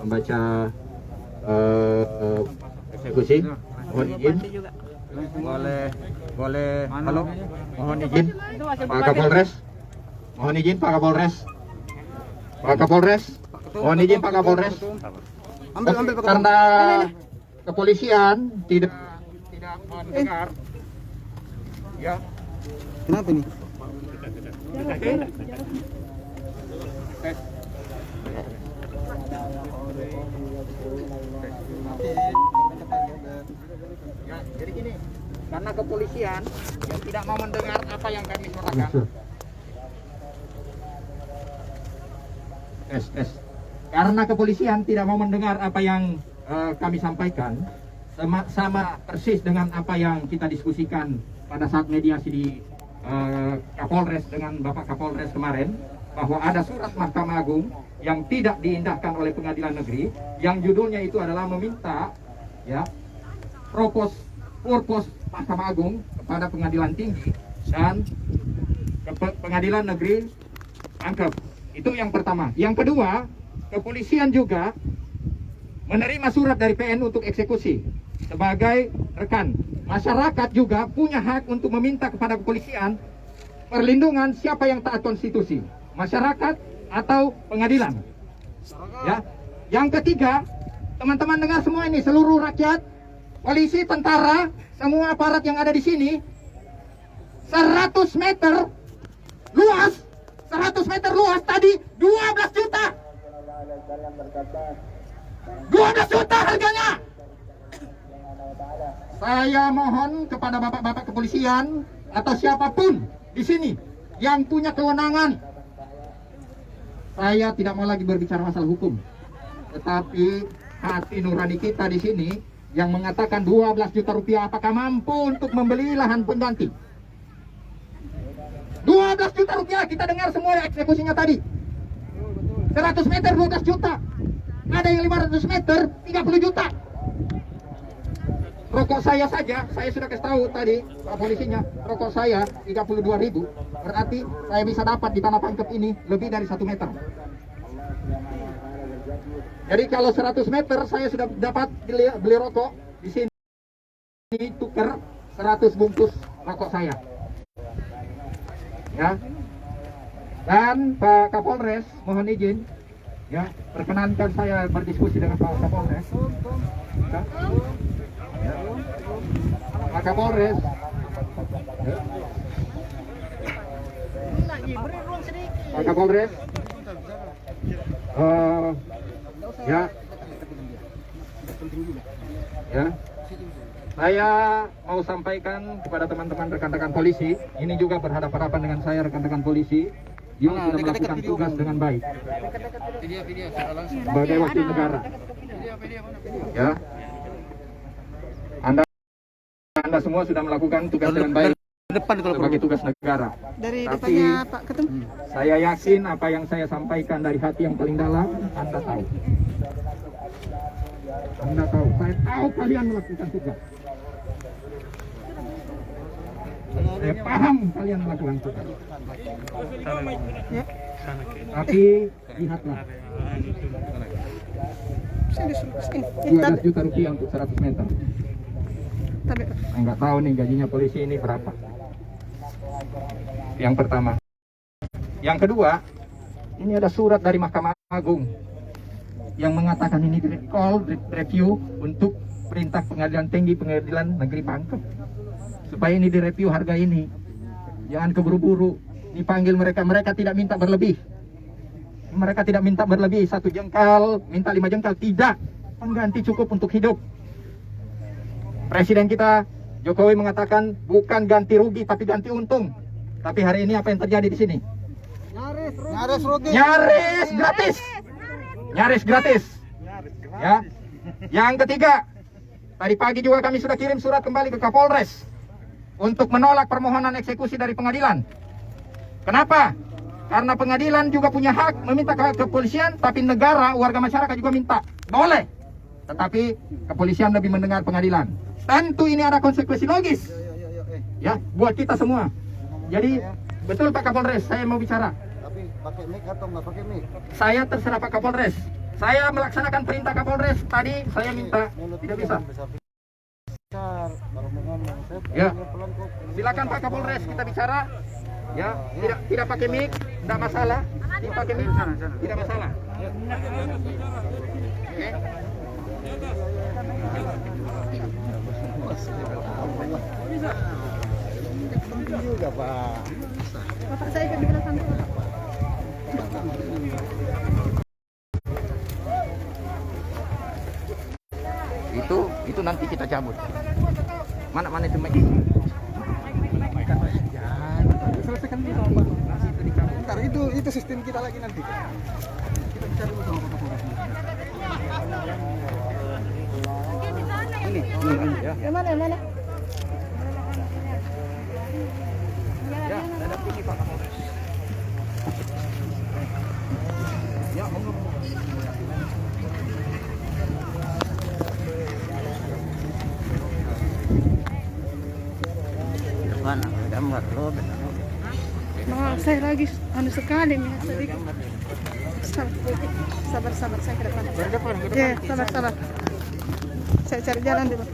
membaca eksekusi. Mohon izin. Boleh. Halo. Mohon izin Pak Kapolres. Mohon izin Pak Kapolres. Pak Kapolres. Mohon izin Pak Kapolres. Karena kepolisian tidak mendengar. Ya. Kenapa nih? Ya, jadi gini, karena kepolisian yang tidak mau mendengar apa yang kami suarakan. Karena kepolisian tidak mau mendengar apa yang kami sampaikan, sama persis dengan apa yang kita diskusikan pada saat mediasi di Kapolres dengan Bapak Kapolres kemarin, bahwa ada surat Mahkamah Agung yang tidak diindahkan oleh Pengadilan Negeri, yang judulnya itu adalah meminta ya purpos Mahkamah Agung kepada Pengadilan Tinggi dan Pengadilan Negeri Pangkep. Itu yang pertama. Yang kedua, kepolisian juga menerima surat dari PN untuk eksekusi sebagai rekan. Masyarakat juga punya hak untuk meminta kepada kepolisian perlindungan siapa yang taat konstitusi, masyarakat atau pengadilan. Ya. Yang ketiga, teman-teman dengar semua ini, seluruh rakyat, polisi, tentara, semua aparat yang ada di sini, 100 meter luas tadi 12 juta. 12 juta harganya. Saya mohon kepada bapak-bapak kepolisian atau siapapun di sini yang punya kewenangan. Saya tidak mau lagi berbicara masalah hukum, tetapi hati nurani kita di sini yang mengatakan 12 juta rupiah apakah mampu untuk membeli lahan pengganti. 12 juta rupiah, kita dengar semua eksekusinya tadi. 100 meter 12 juta. Ada yang 500 meter 30 juta. Rokok saya saja, saya sudah kasih tahu tadi Pak polisinya, rokok saya 32.000. Berarti saya bisa dapat di Tanah Pangkep ini lebih dari 1 meter. Jadi kalau 100 meter saya sudah dapat beli rokok di sini, tuker 100 bungkus rokok saya. Ya. Dan Pak Kapolres, mohon izin, ya, perkenankan saya berdiskusi dengan Pak Kapolres. Ya. Ya. Pak Kapolres. Ya. Pak Kapolres. Ya. Ya. Saya mau sampaikan kepada teman-teman rekan-rekan polisi, ini juga berhadapan-hadapan dengan saya rekan-rekan polisi, yang sudah melakukan tugas dengan baik sebagai wakil negara. Ya, Anda semua sudah melakukan tugas dengan baik sebagai tugas negara. Tapi Pak Ketum, saya yakin apa yang saya sampaikan dari hati yang paling dalam, Anda tahu. Anda tahu, saya tahu kalian melakukan tugas. Saya paham kalian melakukan tugas. Tapi lihatlah, 12 juta rupiah untuk 100 meter. Saya nggak tahu nih gajinya polisi ini berapa. Yang pertama. Yang kedua, ini ada surat dari Mahkamah Agung yang mengatakan ini review untuk perintah Pengadilan Tinggi Pengadilan Negeri Pangkep, supaya ini direview harga ini. Jangan keburu-buru dipanggil mereka tidak minta berlebih. Mereka tidak minta berlebih 1 jengkal, minta 5 jengkal, tidak. Pengganti cukup untuk hidup. Presiden kita Jokowi mengatakan bukan ganti rugi tapi ganti untung. Tapi hari ini apa yang terjadi di sini? nyaris rugi. Nyaris gratis. Nyaris gratis. Ya. Yang ketiga, tadi pagi juga kami sudah kirim surat kembali ke Kapolres untuk menolak permohonan eksekusi dari pengadilan. Kenapa? Karena pengadilan juga punya hak meminta ke kepolisian, tapi negara, warga masyarakat juga minta. Boleh. Tetapi kepolisian lebih mendengar pengadilan. Tentu ini ada konsekuensi logis. Ya, buat kita semua. Jadi, betul Pak Kapolres, saya mau bicara. Tapi pakai mic atau nggak pakai mic? Saya terserah Pak Kapolres. Saya melaksanakan perintah Kapolres tadi, saya minta tidak bisa. Ya, silakan Pak Kapolres kita bicara. Ya, tidak pakai mic, tidak masalah. Tidak pakai mic, tidak masalah. Oke. Juga Pak. Bapak saya ke belakang. Itu nanti kita cabut. Mana itu mic? Selesaikan dulu sama Pak. Ntar itu sistem kita lagi nanti. Kita bicara dulu sama Pak Kapolres. Ini ya. Yang mana? Ya, ada ini Pak Kapolres. Ya, monggo. Mana? Gambar lo. Saya lagi sekali nih sedikit. Sabar saya ke depan. Ya, sabar. Saya cari jalan dulu.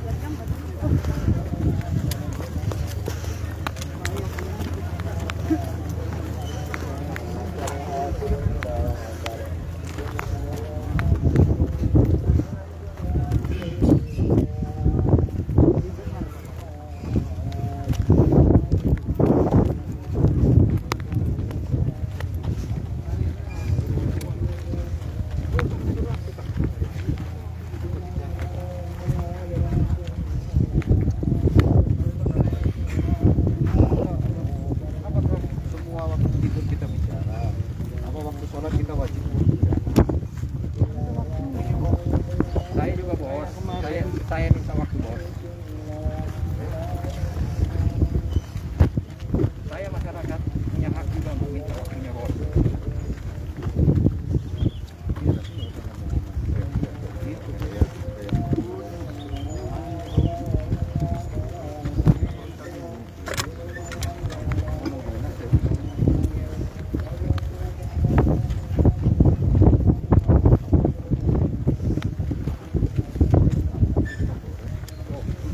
Saya juga bos. Saya minta waktu bos. Saya masyarakat punya hak juga untuk minta waktunya bos.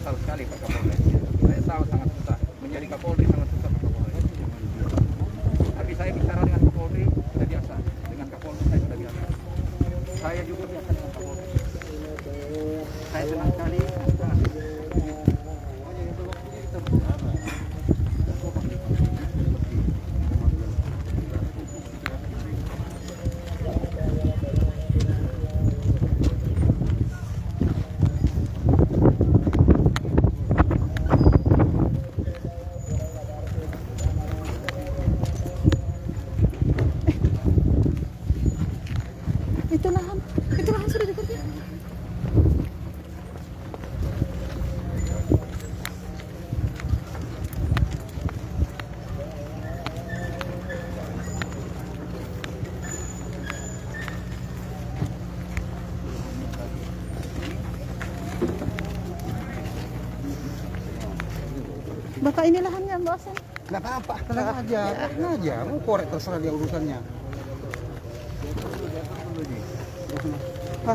Susah sekali Pak Kapolres. Saya tahu sangat susah. Menjadi Kapolri sangat susah Pak Kapolres. Tapi saya bicara dengan Kapolri sudah biasa. Dengan Kapolri saya sudah biasa. Saya juga biasa dengan Kapolri. Saya senang sekali. Itu lahan sudah dikerja. Bapak ini lahannya bosan. Nggak apa-apa, tenang aja, mau korek terserah dia urusannya. Oh,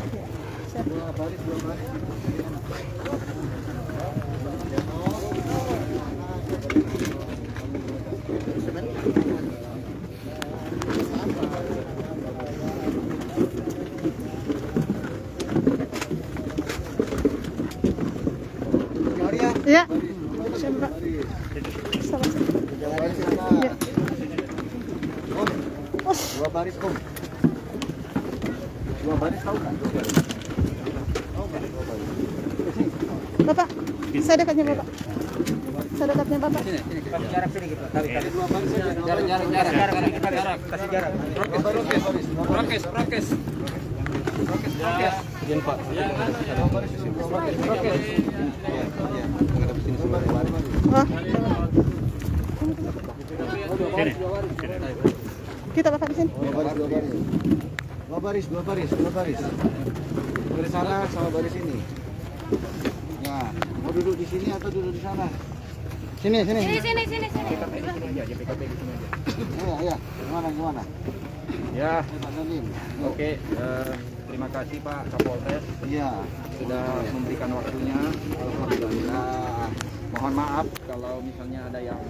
ya. Siap. Ya. Siap, Pak. Sabar. Ya. Dua baris Om. Dua baris tahu nggak? Bapak, saya dekatnya Bapak. Saya dekatnya Bapak. Jarak sedikit Pak. Tarik. Dua baris saja. Jarak. Kasih jarak. Prokes. Izin Pak. Oh. Kita Bapak di sini. Dua baris. Dari sana sama baris ini. Ya, mau duduk di sini atau duduk di sana? Sini. Sini. Iya. Gimana? Ya, Pak Nadim. oke. Terima kasih Pak Kapolres Iya. sudah memberikan waktunya. Alhamdulillah. Mohon maaf kalau misalnya ada yang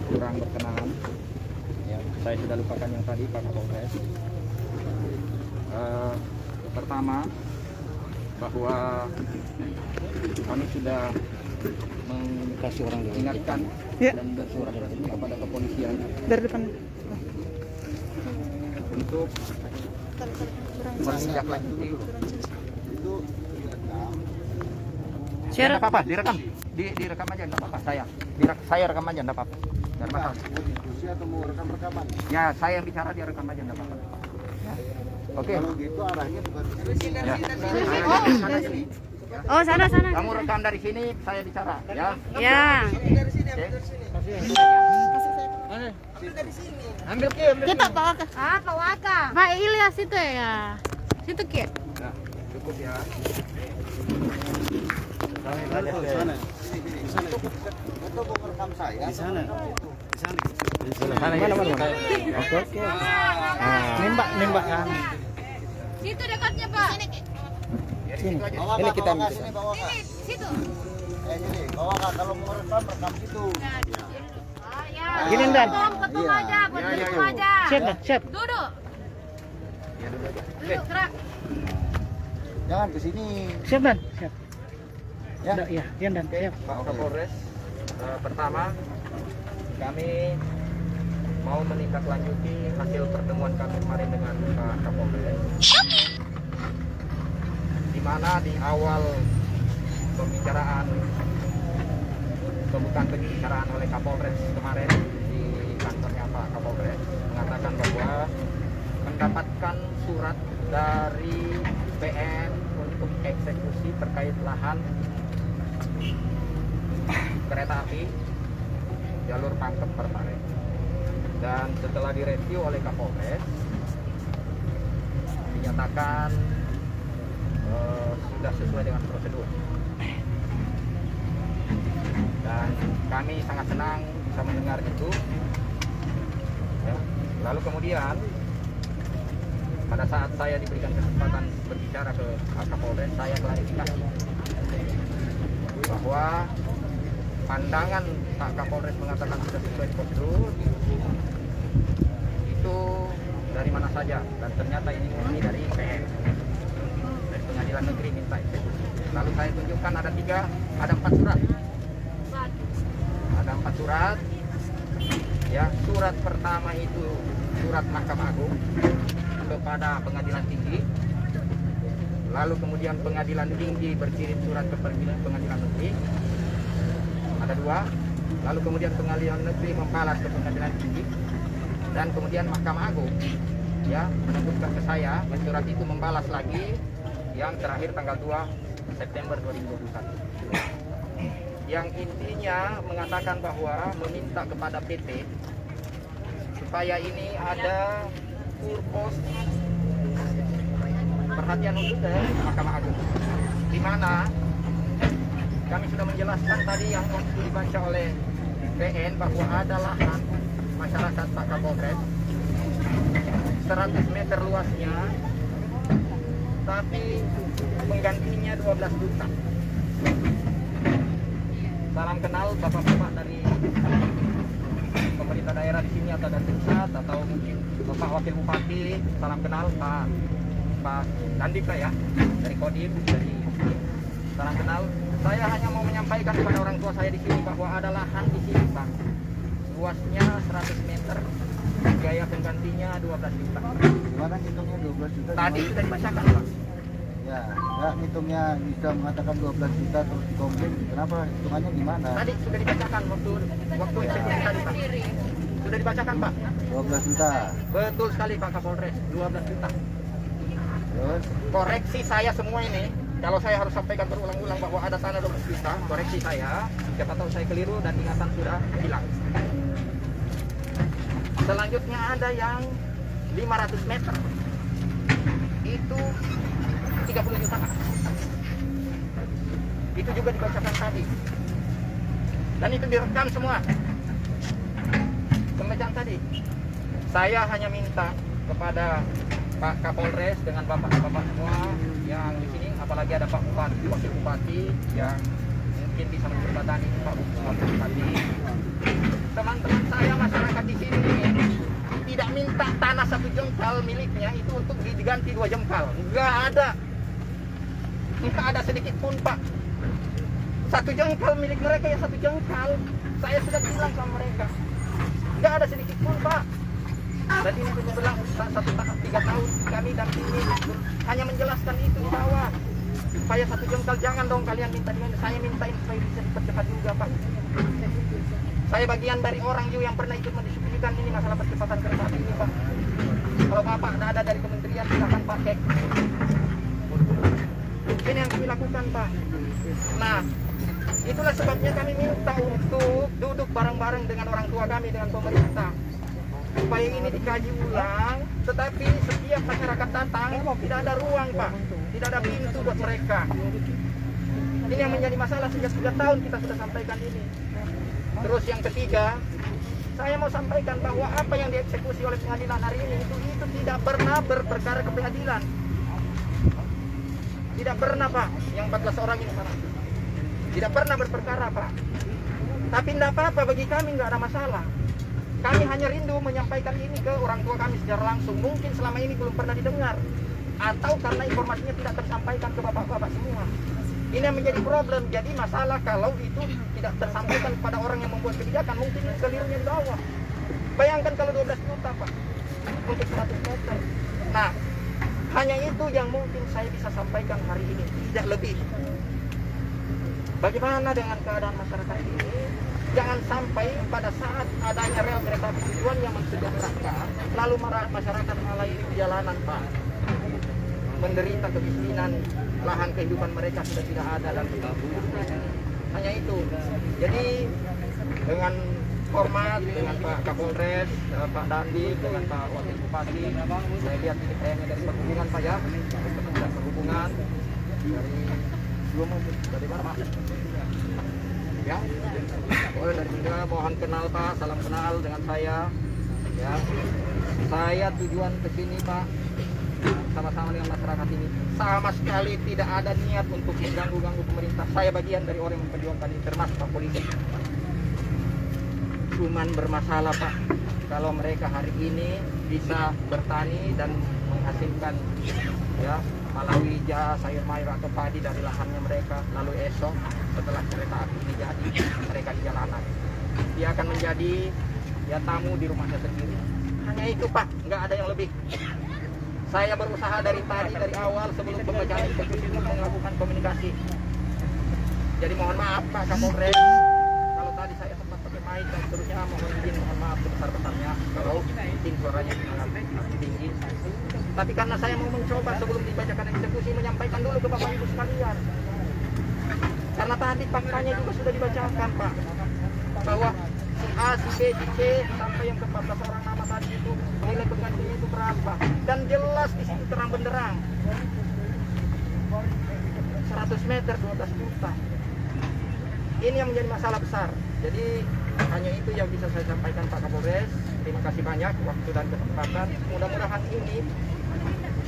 kurang berkenan. Ya, saya sudah lupakan yang tadi Pak Kapolres. Pertama, bahwa kami sudah Kasih orang dulu. mengingatkan Ya. dan bersurat kepada kepolisian Dari depan. untuk menindaklanjuti. Share. Nggak apa-apa, direkam. Direkam aja, nggak apa-apa. Saya rekam aja, nggak apa-apa. Nggak masalah. Diskusi atau mau rekam-rekaman? Ya, saya yang bicara, dia rekam aja, nggak apa-apa. Ya. Oke. Kalau gitu arahnya bukan ke sini. Ya. Oh, sana. Kamu rekam dari sini, saya bicara, ya. Ya. Oke. Kita Pak Waka. Ah, Pak Waka. Pak Ilyas itu ya. Situ Ki. Nah, cukup ya. Sana. Itu mau rekam saya. Di sana. Mana? Oke. Nembak kan. Situ dekatnya, Pak. Ini kita sini bawa Kak. Situ. Gini, bawa Kak kalau mau rekam situ. Oh, ya. Gini, Dan. Ketum Iya. aja, buat Iya, ketum iya. aja. Siap. Duduk. Ya, dulu aja. Duduk, gerak. Jangan ke sini. Siap Dan, siap. Ya. Iya, Dan, Oke, siap. Pak Kapolres. Pertama, kami mau menindaklanjuti hasil pertemuan kami kemarin dengan Pak Kapolres. Di mana di awal pembicaraan oleh Kapolres kemarin di kantornya Pak Kapolres mengatakan bahwa mendapatkan surat dari PN untuk eksekusi terkait lahan kereta api jalur Pangkep Parepare. Dan setelah direview oleh Kapolres dinyatakan sudah sesuai dengan prosedur. Dan kami sangat senang bisa mendengar itu. Ya. Lalu kemudian pada saat saya diberikan kesempatan berbicara ke Pak Kapolres, saya klarifikasi bahwa pandangan Pak Kapolres mengatakan sudah sesuai prosedur itu dari mana saja, dan ternyata ini murni dari PN, dari Pengadilan Negeri minta eksekusi. Lalu saya tunjukkan ada 4 surat. Ada 4 surat. Ya, surat pertama itu surat Mahkamah Agung kepada Pengadilan Tinggi. Lalu kemudian Pengadilan Tinggi berkirim surat ke Pengadilan Negeri. Ada 2. Lalu kemudian Pengadilan Negeri membalas ke Pengadilan Tinggi. Dan kemudian Mahkamah Agung ya menuntutkan ke saya, surat itu membalas lagi yang terakhir tanggal 2 September 2021. Yang intinya mengatakan bahwa meminta kepada PT supaya ini ada purpose perhatian khusus dari Mahkamah Agung, di mana kami sudah menjelaskan tadi yang waktu dibaca oleh PN bahwa ada lahan masyarakat Pak Kapolres 100 meter luasnya, tapi penggantinya 12 juta. Salam kenal bapak-bapak dari pemerintah daerah di sini atau dari pusat atau mungkin Bapak Wakil Bupati. Salam kenal Pak Dandika ya, dari Kodim, dari salam kenal. Saya hanya mau menyampaikan kepada orang tua saya di sini bahwa ada lahan di sini Pak, luasnya 100 meter, biaya penggantinya 12 juta. Gimana hitungnya 12 juta? Tadi sudah dibacakan Pak. Ya, hitungnya bisa mengatakan 12 juta terus dikomplain. Kenapa hitungannya gimana? Tadi sudah dibacakan waktu eksekusi tadi Pak. Sudah dibacakan Pak. 12 juta. Betul sekali Pak Kapolres, 12 juta. Terus Koreksi saya semua ini, kalau saya harus sampaikan berulang-ulang bahwa ada tanah 12 juta, koreksi saya, siapa tahu saya keliru dan ingatan sudah hilang. Selanjutnya ada yang 500 meter, itu 30 juta. Itu juga dibacakan tadi, dan itu direkam semua. Pembacaan tadi, saya hanya minta kepada Pak Kapolres dengan bapak-bapak semua yang di sini, apalagi ada Pak Bupati, Wakil Bupati yang mungkin bisa menjembatani Pak Bupati. Teman-teman saya masyarakat di sini tidak minta tanah 1 jengkal miliknya itu untuk diganti 2 jengkal. Enggak ada. Enggak ada sedikit pun, Pak. 1 jengkal milik mereka ya 1 jengkal. Saya sudah bilang sama mereka. Enggak ada sedikit pun, Pak. Dan ini sudah berlangsung 3 tahun kami dan ini hanya menjelaskan itu di bawah. Supaya 1 jengkal, jangan dong kalian minta. Saya mintain supaya bisa dipercepat juga, Pak. Saya bagian dari orang yang pernah ikut mendiskusikan ini masalah percepatan kereta api ini, Pak. Kalau Bapak ada dari kementerian, silakan pakai. Ini yang kami lakukan, Pak. Nah, itulah sebabnya kami minta untuk duduk bareng-bareng dengan orang tua kami, dengan pemerintah. Supaya ini dikaji ulang, tetapi setiap masyarakat datang, tidak ada ruang, Pak. Tidak ada pintu buat mereka. Ini yang menjadi masalah sejak 3 tahun kita sudah sampaikan ini. Terus yang ketiga, saya mau sampaikan bahwa apa yang dieksekusi oleh pengadilan hari ini itu tidak pernah berperkara ke pengadilan. Tidak pernah, Pak, yang 14 orang ini, Pak. Tidak pernah berperkara, Pak. Tapi tidak apa-apa, bagi kami nggak ada masalah. Kami hanya rindu menyampaikan ini ke orang tua kami secara langsung. Mungkin selama ini belum pernah didengar, atau karena informasinya tidak tersampaikan ke bapak-bapak semua. Ini yang menjadi problem. Jadi masalah kalau itu tidak tersampaikan kepada orang yang membuat kebijakan, mungkin kelirunya di bawah. Bayangkan kalau 12 juta, Pak, untuk 100 meter. Nah, hanya itu yang mungkin saya bisa sampaikan hari ini, tidak lebih. Bagaimana dengan keadaan masyarakat ini? Jangan sampai pada saat adanya rel kereta api tujuan yang mensejahterakan, lalu masyarakat malah ini di jalanan, Pak. Menderita kemiskinan, lahan kehidupan mereka sudah tidak ada dan hanya itu. Jadi dengan hormat dengan Pak Kapolres, Pak Dandi, dengan Pak Wakil Bupati, saya lihat ini kayaknya dari perhubungan, Pak, ya, dari Kementerian Perhubungan, dari mana, Pak? Ya, dari juga mohon kenal, Pak, salam kenal dengan saya. Ya, saya tujuan ke sini, Pak, sama-sama dengan masyarakat ini, sama sekali tidak ada niat untuk mengganggu pemerintah. Saya bagian dari orang yang memperjuangkan ini, termasuk Pak polisi. Cuman bermasalah, Pak, kalau mereka hari ini bisa bertani dan menghasilkan, ya, palawija, sayur mayur atau padi dari lahannya mereka, lalu esok setelah kereta api ini jadi, mereka di jalanan, dia akan menjadi, ya, tamu di rumahnya sendiri. Hanya itu, Pak, nggak ada yang lebih. Saya berusaha dari tadi, dari awal sebelum pembacaan eksekusi itu melakukan komunikasi. Jadi mohon maaf, Pak Kapolres, kalau tadi saya sempat pakai mic dan seterusnya, mohon izin, mohon maaf sebesar-besarnya kalau mungkin suaranya sangat tinggi. Tapi karena saya mau mencoba sebelum dibacakan eksekusi menyampaikan dulu ke Bapak Ibu sekalian. Karena tadi faktanya juga sudah dibacakan, Pak, bahwa si A, si B, si C sampai yang ke 14 orang nama tadi itu nilai penggantinya itu berapa, dan jelas di situ terang benderang 100 meter 12 juta. Ini yang menjadi masalah besar. Jadi hanya itu yang bisa saya sampaikan, Pak Kapolres. Terima kasih banyak waktu dan kesempatan. Mudah-mudahan ini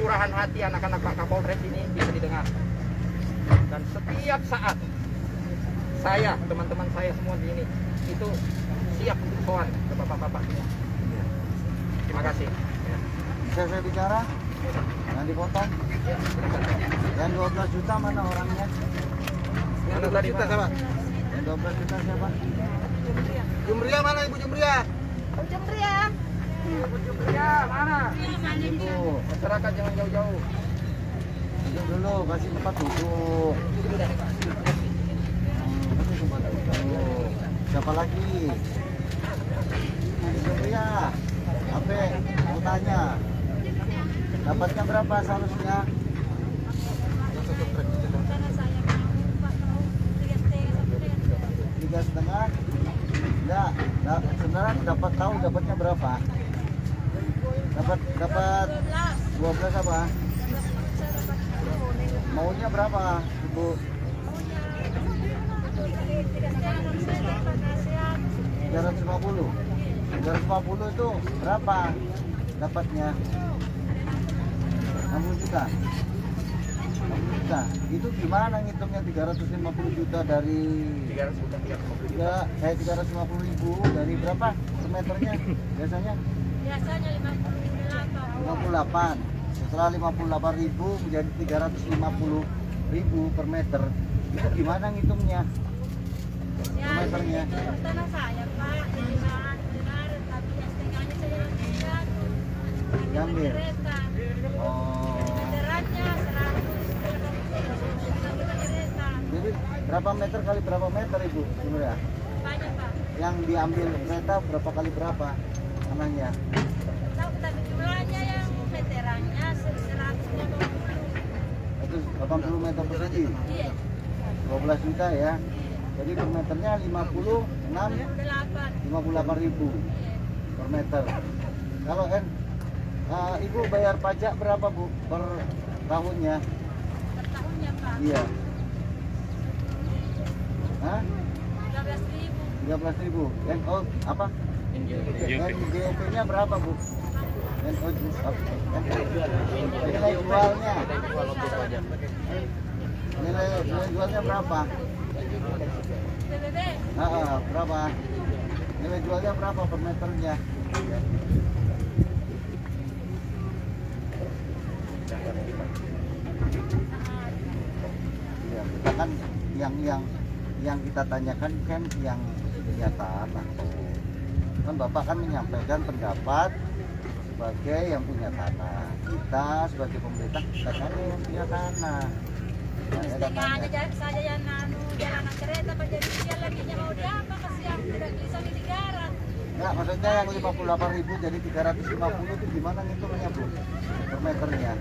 curahan hati anak-anak Pak Kapolres ini bisa didengar. Dan setiap saat saya, teman-teman saya semua di ini itu siap untuk sowan ke bapak-bapak semua. Terima kasih. Bisa saya bicara? Yang dipotong? Yang 12 juta mana orangnya? Yang 12 juta siapa? Yang 12 juta siapa? Jumria mana, Ibu Jumria? Jumria. Ibu Jumria mana? Itu. Masyarakat jangan jauh-jauh. Duduk dulu, kasih tempat duduk. Kasih tempat duduk. Siapa lagi? Jumria. Apa? Mau tanya. Dapatnya berapa seharusnya? 3,5? Enggak. Sebenarnya dapat tahu dapatnya berapa? Dapat 12 apa? Maunya berapa, Ibu? 350 itu berapa dapatnya? 60 juta. 60 juta. Itu gimana ngitungnya 350 juta dari 350 ribu dari berapa per meternya biasanya? Biasanya 58. 58. Setelah 58 ribu menjadi 350 ribu per meter. Itu gimana ngitungnya? Ya, meternya. itu tanah saya, Pak. Jadi benar, tapi yang setengahnya saya yang tinggal. Diambil. Kereta. Oh. Meterannya 100 kereta. Jadi berapa meter kali berapa meter Ibu sebenarnya? Banyak, Pak. Yang diambil kereta berapa kali berapa tanahnya? Tahu tapi jumlahnya yang meterannya 180. Itu 80 meter persegi. Iya. 12 juta ya. Jadi per meternya 58 ribu per meter. Kalau Ibu bayar pajak berapa Bu per tahunnya? Per tahunnya, Pak. Iya. Hah? 13.000. 13.000. Apa? NJOP-nya berapa Bu? Nilai jualnya. Nilai jualnya berapa? BBB. Berapa? Nilai jualnya berapa per meternya? Iya, kita kan yang kita tanyakan kan yang punya tanah. Kan Bapak kan menyampaikan pendapat sebagai yang punya tanah. Kita sebagai pemerintah kita kan yang punya tanah. Setengahnya jadi saja yang jalanan kereta menjadi dia lagi mau diapa kasihan tidak bisa digaran. Enggak, maksudnya yang 58.000 jadi 350 itu gimana ngitungnya Bu? Per meternya.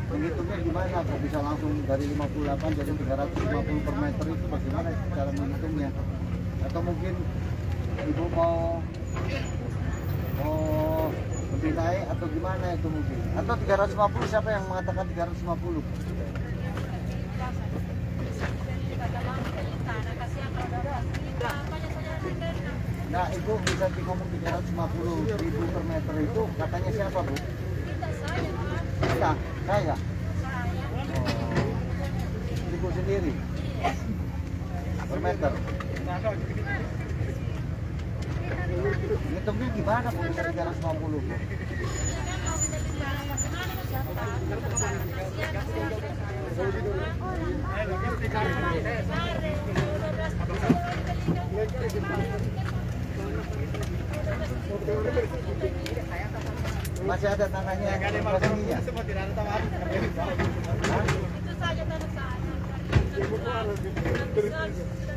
Menghitungnya gimana? Kok bisa langsung dari 58 jadi 350 per meter itu bagaimana cara menghitungnya? Atau mungkin Ibu mau lebih naik atau gimana itu mungkin? Atau 350 siapa yang mengatakan 350? Nah, Ibu bisa ngomong 350.000 per meter itu katanya siapa Bu? Kita saya, Pak. Kita, saya. Saya. Oh, Ibu sendiri per meter. Ngitungnya gimana Bu? 350 Bu? Masih ada tanahnya yang resminya? Hah? Itu saja tanah saya. Sudah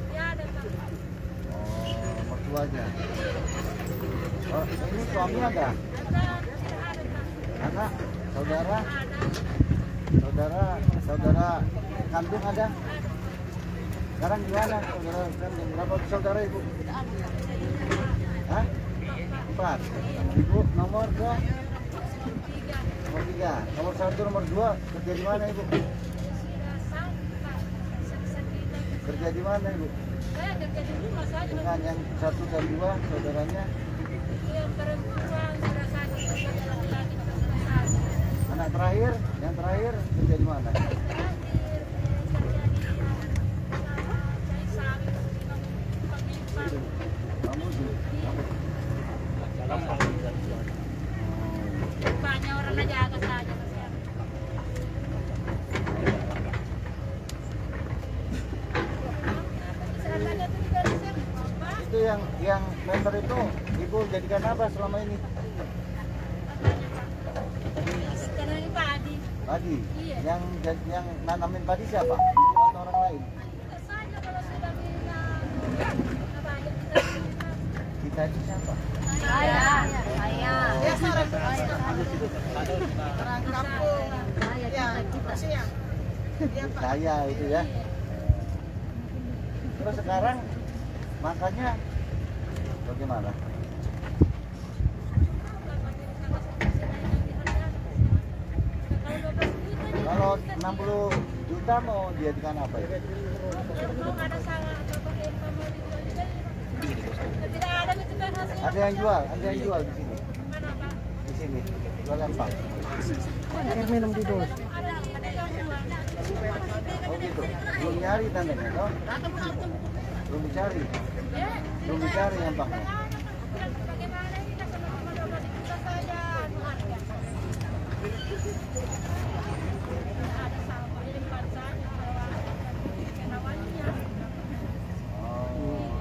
tiada, Pak. Oh, mertuanya. Oh, ini suami ada? Ada, Pak. Anak, saudara, saudara kandung ada? Sekarang gimana saudara kandung? Berapa saudara Ibu? Hah? 4. Ibu nomor 2? Nomor 3. Nomor 1, nomor 2 kerja di mana Ibu? Kerja di mana Ibu? Saya kerja di rumah saja. Dengan yang 1 dan 2 saudaranya? Yang perempuan sudah satu, sudah laki-laki sudah satu. Anak terakhir, yang terakhir kerja di mana? Kamu di Banyak orang jaga saja. itu yang member itu Ibu jadikan apa selama ini? Sekarang ini padi. Padi. Iya. Yang nanamin padi siapa? Ibu atau orang lain? Saja kalau sudah banyak Kita itu siapa? saya. Ya, orang kampung. Ya, siang. Saya itu ya. Terus sekarang makanya bagaimana? Kalau 60 juta mau dijadikan apa ya? Ada yang jual di sini. Di sini jual apa? Oh gitu. Belum nyari tandanya toh? Belum dicari. Belum dicari nampaknya. Bagaimana ini kan sama-sama 12 juta saja harga. Ada sama jadi bukan saja kenawannya. Oh.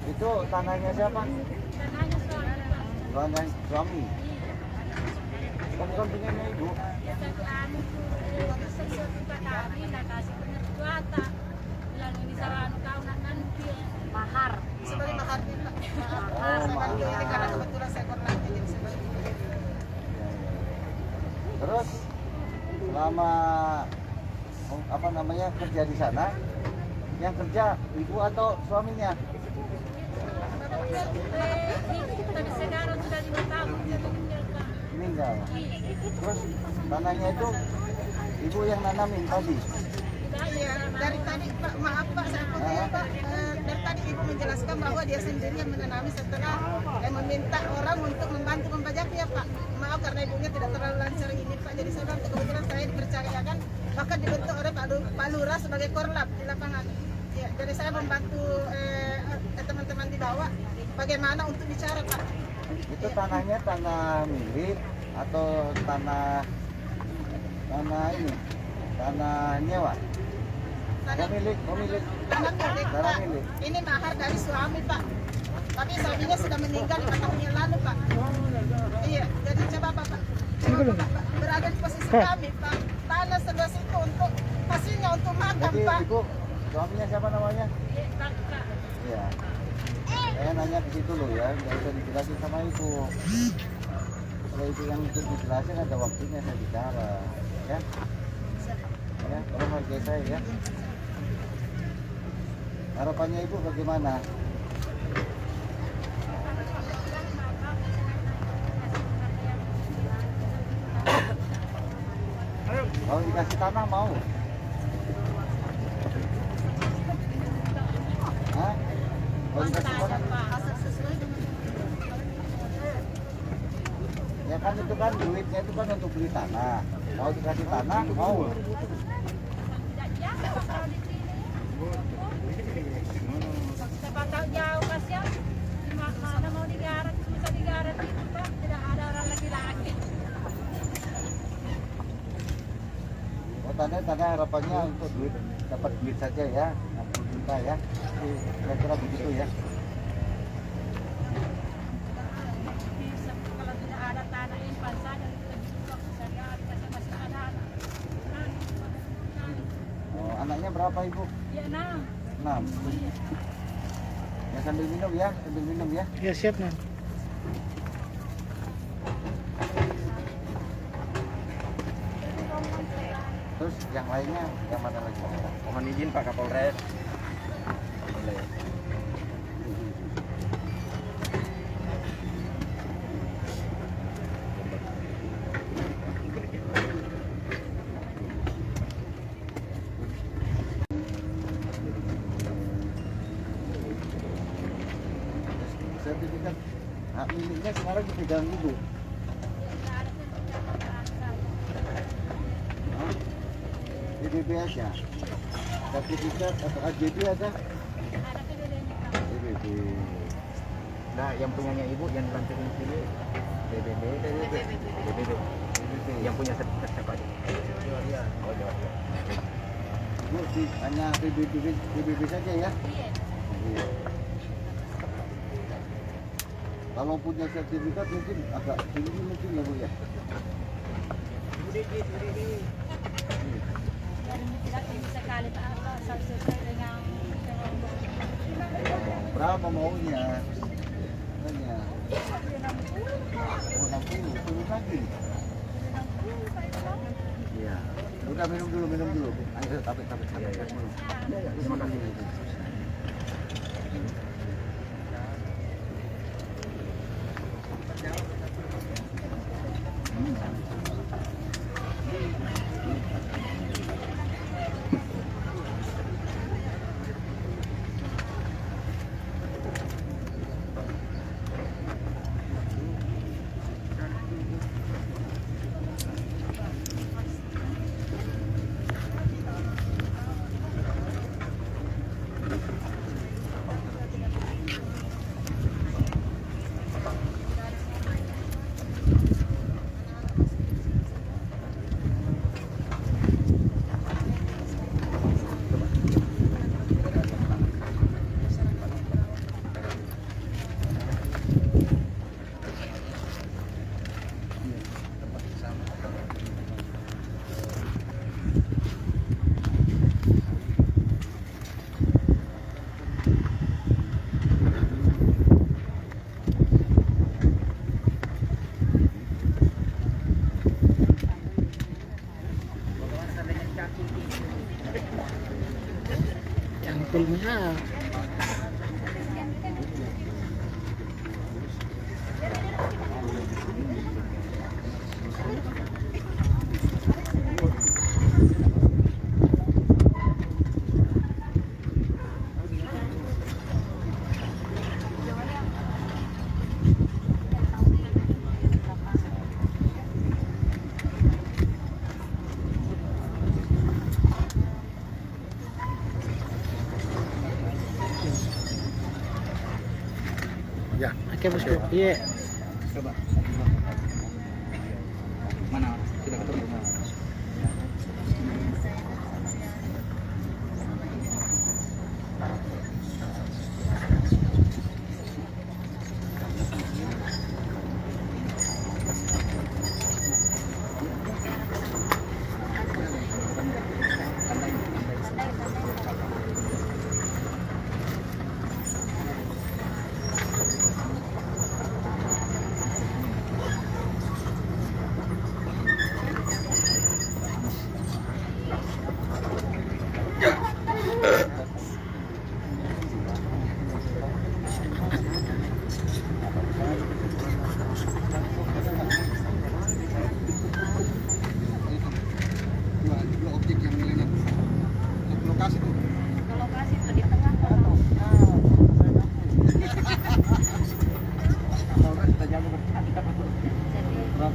Itu tanahnya siapa? Dan hanya soalnya Tanah suami. Bukan punyanya ibu. dia tadi anu tuh sesuatu kami nak kasih punya tuata. Bilang ini saran kau nak nanti mahar. Sebagai mahar Pak. Oh, Saya bantu ini mahar. karena kebetulan saya korban jadi sebagai Terus selama apa namanya kerja di sana, yang kerja ibu atau suaminya? Tapi sekarang sudah 5 tahun dia meninggalkan. Meninggal. Terus tanahnya itu ibu yang nanamin tadi. Iya, dari tadi Pak, maaf Pak, saya potong ya Pak. Dari tadi Ibu menjelaskan bahwa dia sendiri yang menanami setelah meminta orang untuk membantu membajaknya Pak. Maaf karena ibunya tidak terlalu lancar ini Pak. Jadi saya bantu, kebetulan saya dipercayakan bahkan dibentuk oleh Pak Lurah sebagai korlap di lapangan. Ya, jadi saya membantu teman-teman di bawah bagaimana untuk bicara Pak. Itu tanahnya tanah milik atau tanah ini? Tanah nyewa? Tanah Pemilik. tanah milik Tanah Pak. milik. Ini mahar dari suami Pak. Tapi suaminya sudah meninggal 5 tahun yang lalu Pak. Iya, jadi coba Bapak berada di posisi kami Pak. Tanah seluas itu untuk hasilnya untuk makan Jadi Pak. ibu, suaminya siapa namanya? Iya. Saya nanya ke situ loh ya, nggak usah dijelasin sama ibu. Kalau itu yang itu dijelasin ada waktunya saya bicara, ya. Ya, tolong hargai saya ya. Harapannya ibu bagaimana? Kalau dikasih tanah mau? Hah? Kalau dikasih tanah? Ya kan itu kan duitnya itu kan untuk beli tanah. Mau dikasih tanah mau? Siapa tahu jauh kasihan. Mana mau digarap, bisa digarap itu Pak. Tidak ada orang laki-laki. Oh, tanda harapannya untuk duit, dapat duit saja ya, 60 juta ya. Kira-kira begitu ya. Bisa kalau tidak ada tanah infak saja kita juga syariat masih ada anak. Oh, anaknya berapa ibu? Ya 6. 6. Ya sambil minum ya, Ya siap nih. Terus yang lainnya yang mana lagi? Mohon izin Pak Kapolres. Boleh. Sertifikat hak miliknya sekarang dipegang ibu. Hah? PBB aja. Sertifikat atau AJB ada? PBB. Nah, yang punyanya ibu yang dilantikin sini BBB. Yang punya sertifikat siapa aja? Oh, Jawa. Bu, hanya PBB saja ya? Iya. Kalau punya sertifikat mungkin agak tinggi mungkin ya Bu ya? Sekali Pak asal sesuai dengan Berapa maunya? Tanya. Oh 60, turun lagi. Iya. Udah minum dulu. Ayo tapi. Terima kasih. Betulnya. Ya. Oke bosku. Iya. Coba. Mana? Sudah ketemu. Dua objek yang nilainya lokasi tuh. Lokasi tuh di tengah. Kalau kita jago berarti Jadi 400 gram.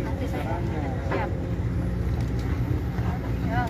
Nanti saya siap. Ya.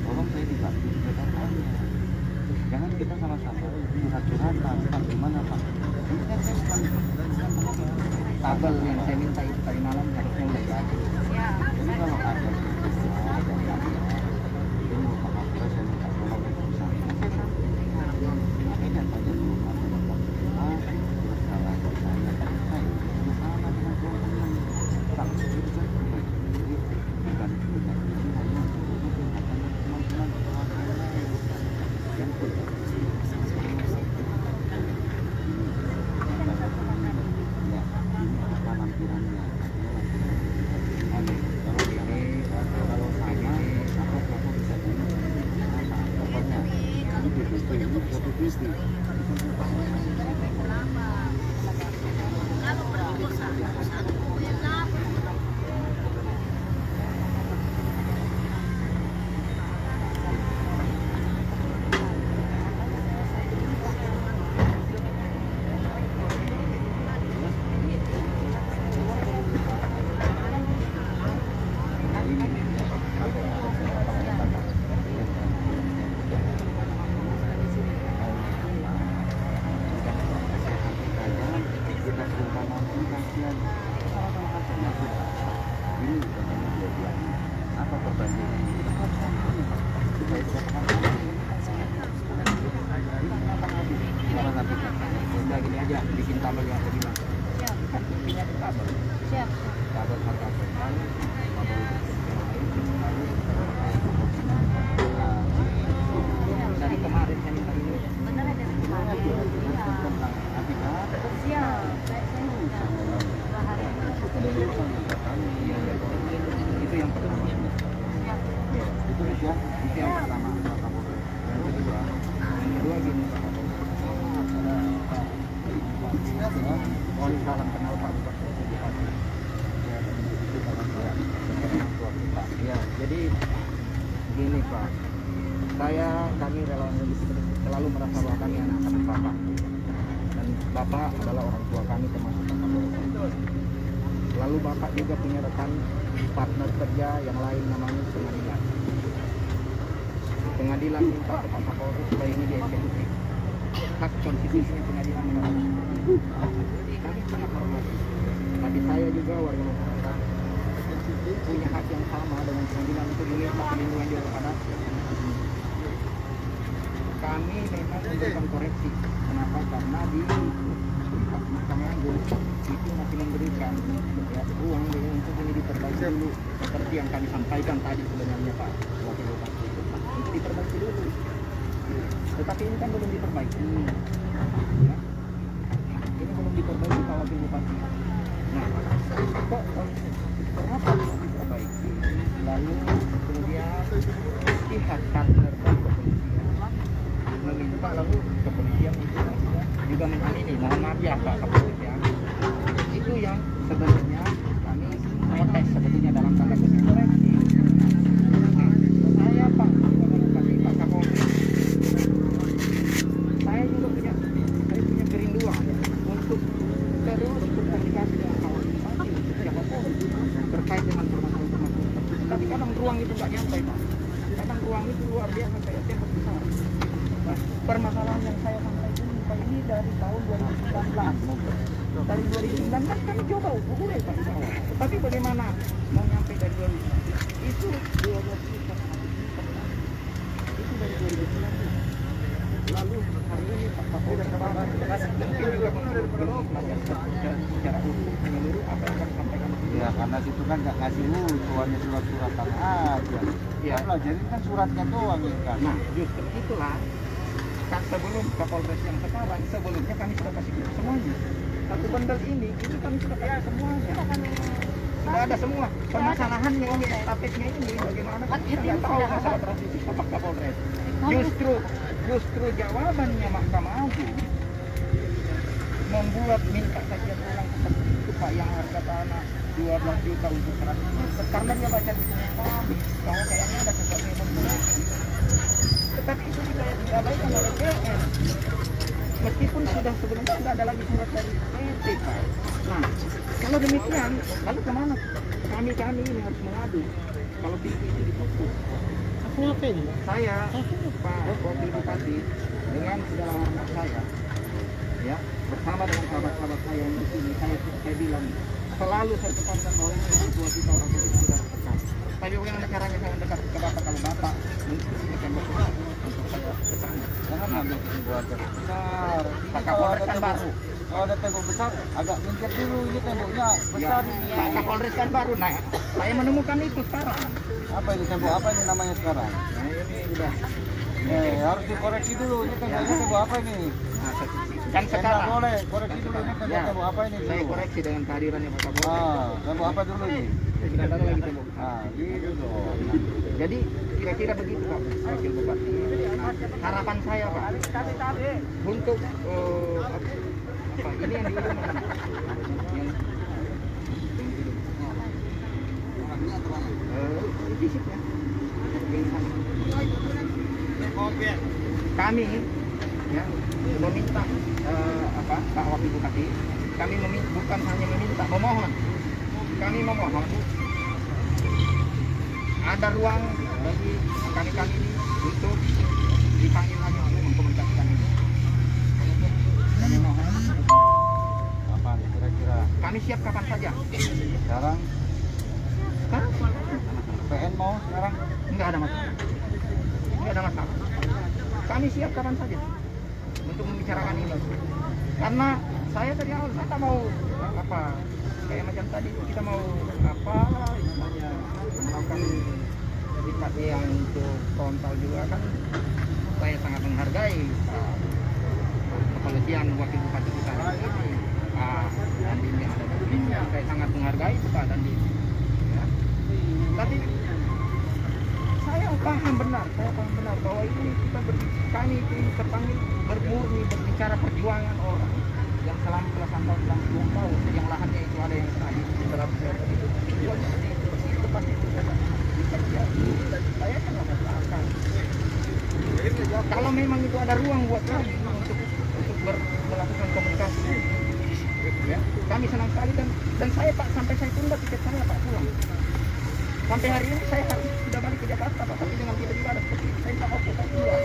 Tolong saya dibantu kedatangannya. Jangan kita sama-sama curhat-curhatan, Pak, gimana Pak? Ini kan saya bukan tabel yang saya minta itu tadi malam harusnya udah jadi. Ya. jadi kalau ada dari kami, ini Bapak Kapolres saya minta tolong untuk saya. Ini data aja dulu ada Bapak semua, bersalah dari saya, saya sama dengan kelompok yang kurang itu kan berbeda. Jadi bukan sebenarnya ini hanya untuk teman-teman yang tidak. Ya, ini apa lampirannya? Kalau sama, apa foto bisa ini? Pokoknya ini BPT, ini BPT. Apa perbandingan? Udah gini aja, bikin tabel yang tadi bilang. Siap. Buktinya di tabel. Siap. Tabel harga total, tabel dari kemarin saya minta ini. Benar ada di kemarin. Siap. Saya minta 2 hari. Iya, iya. Itu salam kenal Pak Bupati. Ya, itu kawan saya, orang tua kita. Ya, jadi gini Pak, kami relawan logistik selalu merasa bahwa kami anak-anak Bapak, dan Bapak adalah orang tua kami termasuk Bapak. Lalu Bapak juga punya rekan partner kerja yang lain namanya pengadilan. Pengadilan minta ke Pak Kapolri supaya ini dieksekusi. Hak konstitusinya pengadilan menolak. Kami sangat hormati. Tapi saya juga warga masyarakat punya hak yang sama dengan pengadilan untuk meminta perlindungan juga kepada kami memang memberikan koreksi. Kenapa? Karena di Mahkamah Agung itu masih memberikan ya, ruang untuk ini diperbaiki dulu, seperti yang kami sampaikan tadi sebenarnya Pak Wakil Bupati, untuk diperbaiki dulu. Tetapi ini kan belum diperbaiki, ya. Ini belum diperbaiki Pak Wakil Bupati. Nah, kok kenapa belum diperbaiki? Lalu kemudian pihak partner dan kepolisian meminta, lalu kepolisian itu juga mengamini. Mohon maaf ya Pak Kepolisian, itu yang sebenarnya kami protes sebetulnya dalam tanda kutip koreksi. Nah, saya Pak Kapolri, saya juga punya kerinduan untuk terus berkomunikasi dengan kawan bupati siapapun terkait dengan permasalahan-permasalahan. Tapi kadang ruang itu nggak nyampe Pak. Kadang ruang itu luar biasa saya tembak besar. Nah, permasalahan yang saya sampaikan ini dari tahun 2019. Dari 2019 kami coba ukur Pak di bawah. Tetapi bagaimana mau nyampe dari 2019? Itu 12 juta. Itu dari 2019. Lalu hari ini Pak Kapolri mungkin juga menjelaskan secara utuh menyeluruh apa yang kami sampaikan. Ya karena situ kan nggak ngasih hanya surat-suratan aja. Ya. Lah jadi kan suratnya doang ya kan. Nah justru itulah kan sebelum Kapolres yang sekarang, sebelumnya kami sudah kasih semuanya. Satu bundle ini itu kami sudah kasih semuanya. Sudah ada semua permasalahannya ini, estafetnya ini bagaimana kan kita nggak tahu masalah transisi Pak Kapolres. Justru jawabannya Mahkamah Agung membuat minta kajian ulang seperti itu Pak, yang harga tanah 12 juta untuk 100 meter, karena dia baca di sini bahwa kayaknya ada sesuatu yang membuat. Tetapi itu tidak diabaikan oleh PN, meskipun sudah sebenarnya sudah ada lagi surat dari PT Pak. Nah kalau demikian lalu kemana kami ini harus mengadu kalau pintu itu ditutup? Saya Pak Wakil Bupati dengan segala hormat saya, ya bersama dengan sahabat-sahabat saya yang di sini, saya bilang selalu saya tekankan bahwa ini dua kita orang itu sudah dekat. Tapi bagaimana caranya saya mendekat ke Bapak kalau Bapak mengikuti tembok untuk saya kesana? Jangan ambil kesimpulan besar. Pak Kapolres kan baru. Kalau ada tembok besar, agak minggir dulu ini temboknya besar. Ya, Pak Kapolres kan baru. Nah, saya menemukan itu sekarang. Apa ini tembok apa ini namanya sekarang? Nah, ini udah. Harus dikoreksi dulu ini tembok apa ini? Nah, kan sekarang. Boleh koreksi dulu ini tembok apa ini? Saya koreksi dengan kehadirannya Pak Kapolres. Tembok apa dulu ini? Tidak ada lagi tembok. Gitu dong. Jadi kira-kira begitu Pak Wakil Bupati. Nah, harapan saya Pak untuk apa ini yang di ujung mana? Yang fisiknya. Kami ya meminta Pak Wakil Bupati, kami bukan hanya meminta, memohon. Kami memohon ada ruang bagi kami ini untuk dipanggil lagi untuk mengkomunikasikan ini. Kami mohon. Kapan kira-kira? Kami siap kapan saja. Sekarang Sekarang PN mau sekarang? nggak ada masalah. Nggak ada masalah. Kami siap kapan saja untuk membicarakan ini. Karena saya dari awal saya tak mau apa kayak macam tadi kita mau apa istilahnya melakukan sifatnya yang untuk frontal juga kan. Saya sangat menghargai kepolisian Wakil Bupati kita ini Andi yang ada di sini. Saya sangat menghargai Pak Andi. Ya. Tapi saya paham benar bahwa ini kami itu terpanggil bermurni berbicara perjuangan orang. yang selama belasan tahun, selama 20 tahun, yang lahannya itu ada yang tadi 100 meter itu, jual di tempat itu saja. Saya kan nggak masuk akal. Kalau memang itu ada ruang buat kami untuk melakukan komunikasi, ya, kami senang sekali dan saya Pak, sampai saya tunda tiket saya Pak pulang. Sampai hari ini saya harus sudah balik ke Jakarta Pak, tapi dengan tiba-tiba ada seperti itu, saya tak mau pulang.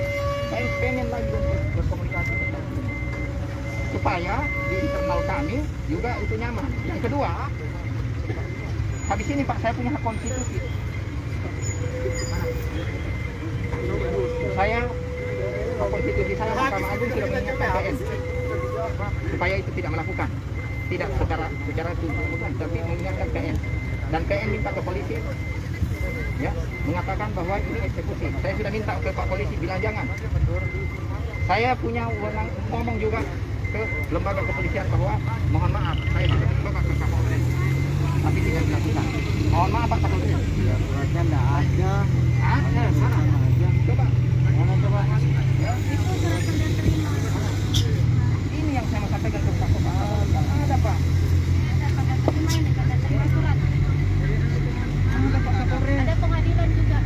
Saya pengen lagi untuk berkomunikasi tentang ini, supaya di internal kami juga itu nyaman. Yang kedua, habis ini Pak, saya punya hak konstitusi. Saya konstitusi saya Mahkamah Agung sudah mengingatkan PN supaya itu tidak melakukan, tidak secara tuntutan, tapi mengingatkan PN, dan PN minta ke polisi, ya, mengatakan bahwa ini eksekusi. Saya sudah minta ke Pak Polisi bilang jangan. Saya punya wewenang ngomong juga ke lembaga kepolisian bahwa mohon maaf, saya sudah mencoba ke Kapolres, tapi tidak dilakukan. Mohon maaf Pak Kapolres. Ya, suratnya nggak ada. Ada, mana? Coba. Mana coba? Ya, Itu surat tanda terima. ini yang saya mau sampaikan ke Pak Kapolres. Ada Pak. Ada tanda terima, ini tanda terima surat. Ada Pak Kapolres. Ada pengadilan juga.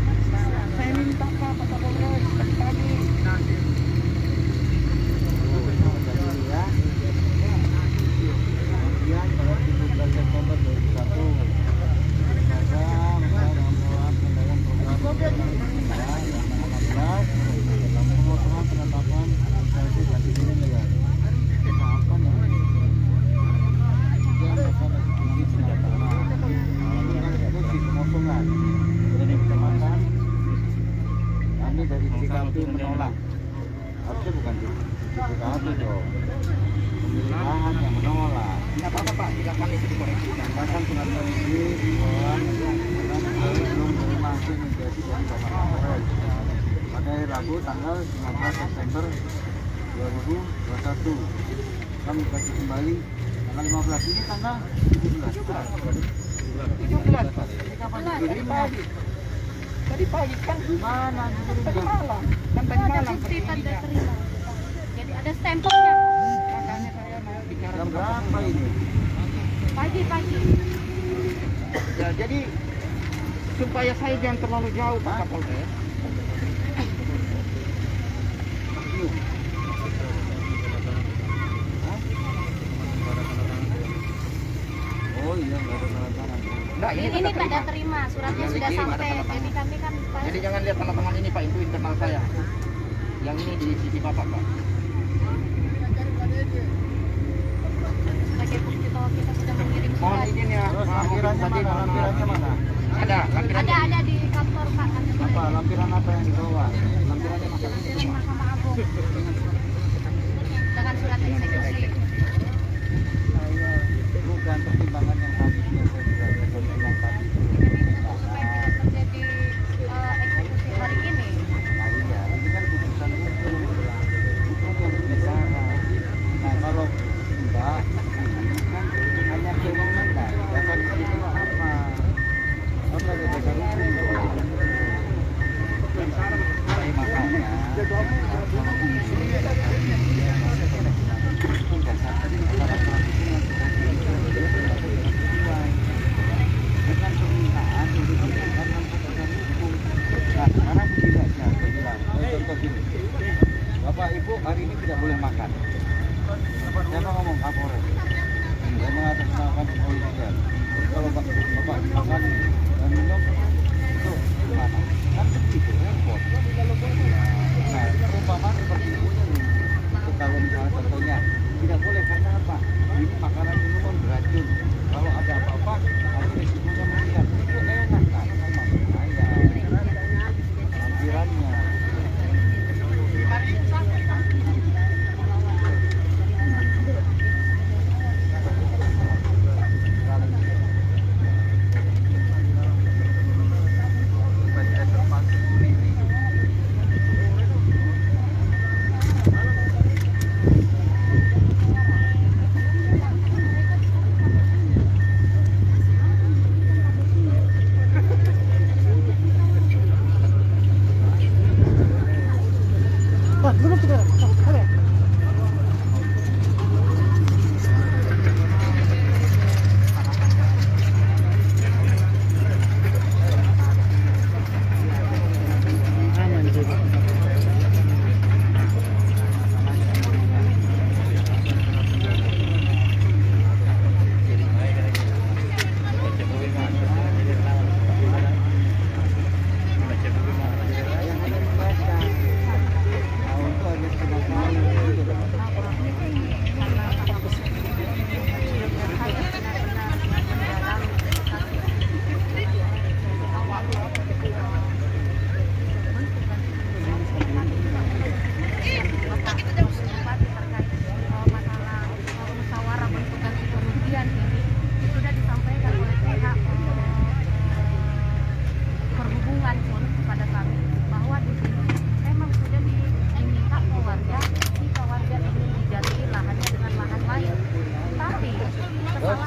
Saya minta Pak Kapolres tadi. Jadi ya. Kemudian pada 17 September 2001 ada membuat kendalian program yang 16 dalam pemotongan penetapan organisasi ganti miliar. Apa nih? Yang akan diikuti senjata. Ini kan eksekusi pemotongan. Jadi kecamatan kami dari CKP menolak. Harusnya bukan CKP dong. Pemilihan yang menolak. Tidak apa-apa Pak, silakan itu dikoreksi. Bahkan pengadilan negeri belum menerima hasil mediasi dari Bapak Kapolres. Pada hari Rabu tanggal 19 September 2021 kami kasih kembali tanggal 15, ini tanggal 17. 17 Pak. Ini kapan? Tadi pagi. Tadi pagi kan Di mana? tadi malam. Kan tadi Ada malam bukti tanda perininya. terima. Jadi ada stempelnya. Makanya saya mau bicara Jam ke berapa Kapolres. ini? Pagi-pagi. Ya, jadi supaya saya jangan terlalu jauh Pak Kapolres. Yuk. Hah? Oh iya, nggak ada tanda tangan. Nah, Ini tanda tanda terima. terima, suratnya Yang sudah dikirim ada sampai. tanda tangan. Jadi kami kan Jadi jangan lihat tanda tangan ini Pak, itu internal saya. Yang ini di sisi Bapak Pak. sebagai bukti bahwa kita sudah mengirim Mohon surat. izin ya. Terus Pak, lampirannya tadi mana? mohon maaf. Lampirannya mana? Ada, lampirannya. Ada di kantor Pak. Apa? Lampiran apa yang dibawa? Lampirannya Mas. Dari Mahkamah Agung dengan surat eksekusi. Bukan pertimbangan yang tadi yang saya sudah bilang tadi. Supaya tidak terjadi eksekusi hari ini. Nah iya, ini kan putusan hukum. Hukum yang bicara. Nah kalau enggak, ini kan hanya fenomena. Dasar itu apa? Apa ada dasar hukum? Yang sekarang saya